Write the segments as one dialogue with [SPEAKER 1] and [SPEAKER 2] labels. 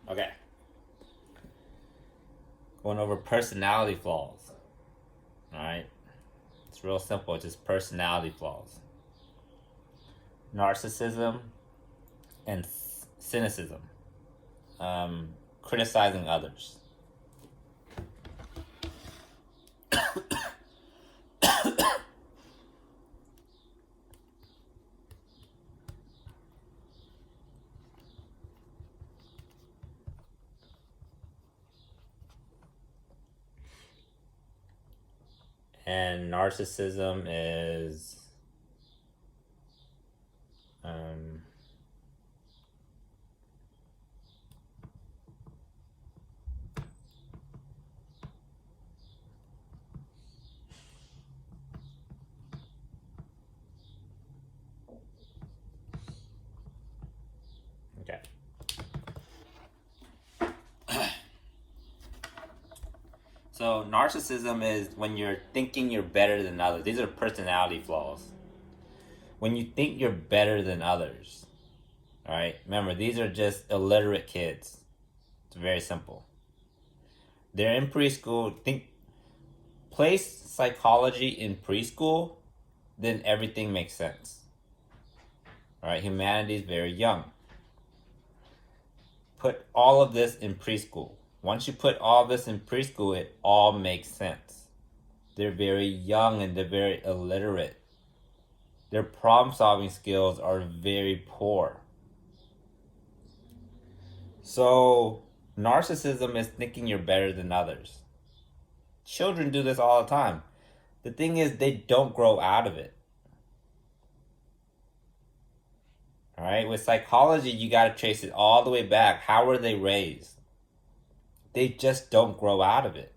[SPEAKER 1] Okay. Going over personality flaws. Alright? It's real simple, just personality flaws. Narcissism and cynicism. Criticizing others. And narcissism is um, okay. So narcissism is when you're thinking you're better than others. These are personality flaws. When you think you're better than others. All right? Remember, these are just illiterate kids. It's very simple. They're in preschool. Place psychology in preschool, then everything makes sense. All right? Humanity is very young. Put all of this in preschool. Once you put all this in preschool, it all makes sense. They're very young and they're very illiterate. Their problem solving skills are very poor. So, narcissism is thinking you're better than others. Children do this all the time. The thing is, they don't grow out of it. All right? With psychology, you got to trace it all the way back. How were they raised? They just don't grow out of it.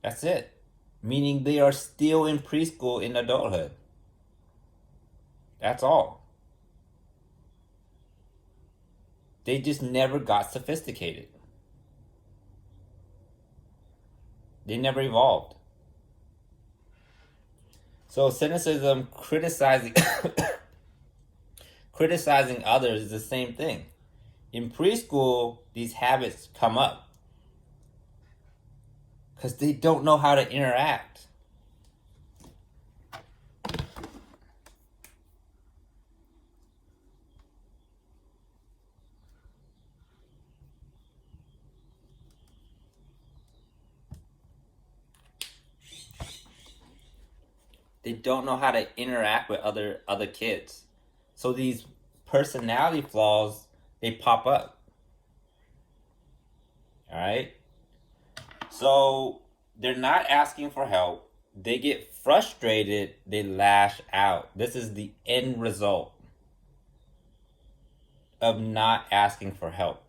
[SPEAKER 1] That's it. Meaning they are still in preschool in adulthood. That's all. They just never got sophisticated. They never evolved. So cynicism, criticizing others is the same thing. In preschool, these habits come up because they don't know how to interact. They don't know how to interact with other kids. So these personality flaws, they pop up. All right? So they're not asking for help. They get frustrated, they lash out. This is the end result of not asking for help.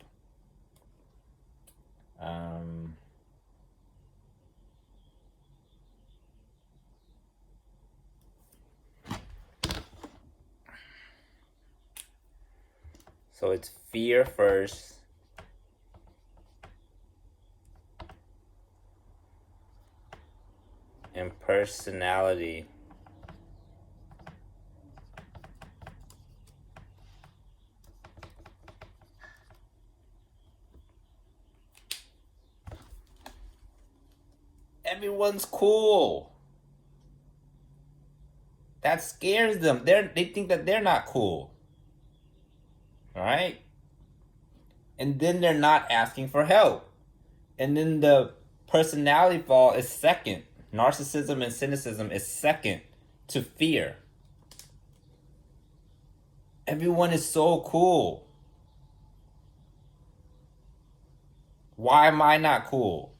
[SPEAKER 1] So it's fear first. And personality. Everyone's cool. That scares them. They think that they're not cool. All right? And then they're not asking for help. And then the personality flaw is second. Narcissism and cynicism is second to fear. Everyone is so cool. Why am I not cool?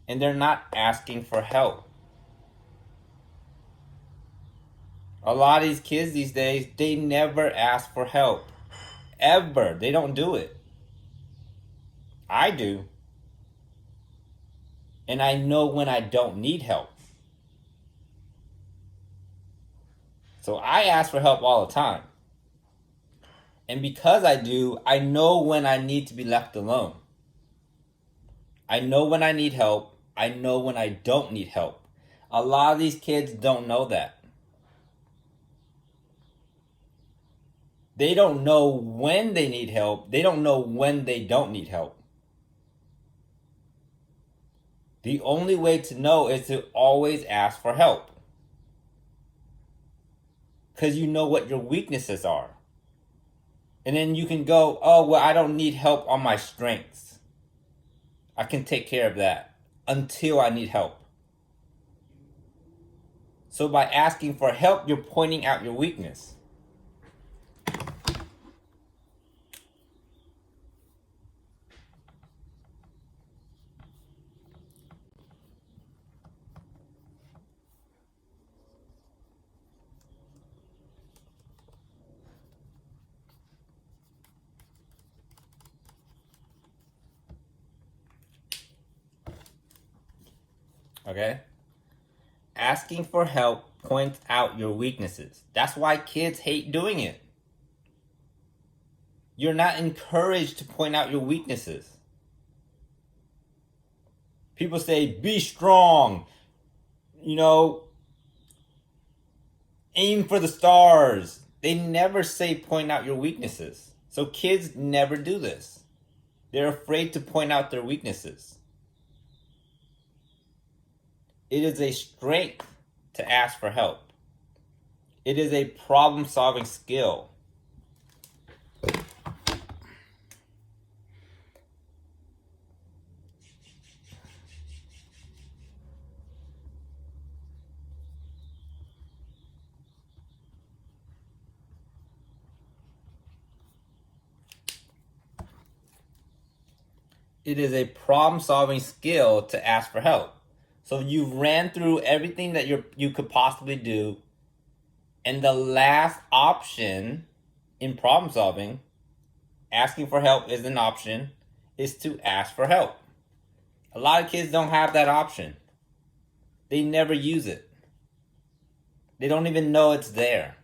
[SPEAKER 1] And they're not asking for help. A lot of these kids these days, they never ask for help. Ever. They don't do it. I do. And I know when I don't need help. So I ask for help all the time. And because I do, I know when I need to be left alone. I know when I need help. I know when I don't need help. A lot of these kids don't know that. They don't know when they need help. They don't know when they don't need help. The only way to know is to always ask for help. Because you know what your weaknesses are. And then you can go, oh, well, I don't need help on my strengths. I can take care of that until I need help. So by asking for help, you're pointing out your weakness. Okay? Asking for help points out your weaknesses. That's why kids hate doing it. You're not encouraged to point out your weaknesses. People say, be strong, you know, aim for the stars. They never say point out your weaknesses. So kids never do this. They're afraid to point out their weaknesses. It is a strength to ask for help. It is a problem-solving skill. It is a problem-solving skill to ask for help. So you ran through everything that you could possibly do, and the last option in problem solving, asking for help is an option, is to ask for help. A lot of kids don't have that option. They never use it. They don't even know it's there.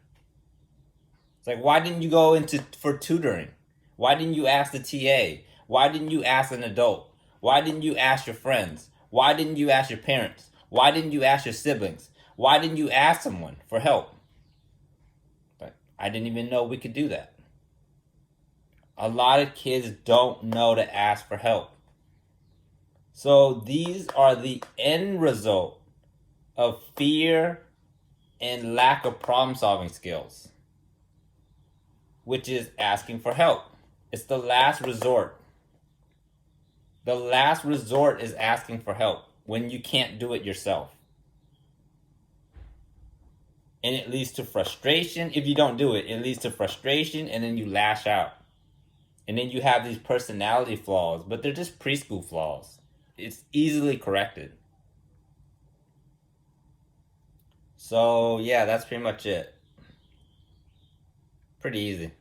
[SPEAKER 1] It's like, why didn't you go into for tutoring? Why didn't you ask the TA? Why didn't you ask an adult? Why didn't you ask your friends? Why didn't you ask your parents? Why didn't you ask your siblings? Why didn't you ask someone for help? But I didn't even know we could do that. A lot of kids don't know to ask for help. So these are the end result of fear and lack of problem solving skills, which is asking for help. It's the last resort. The last resort is asking for help when you can't do it yourself. And it leads to frustration. If you don't do it, it leads to frustration, and then you lash out. And then you have these personality flaws, but they're just preschool flaws. It's easily corrected. So, yeah, that's pretty much it. Pretty easy.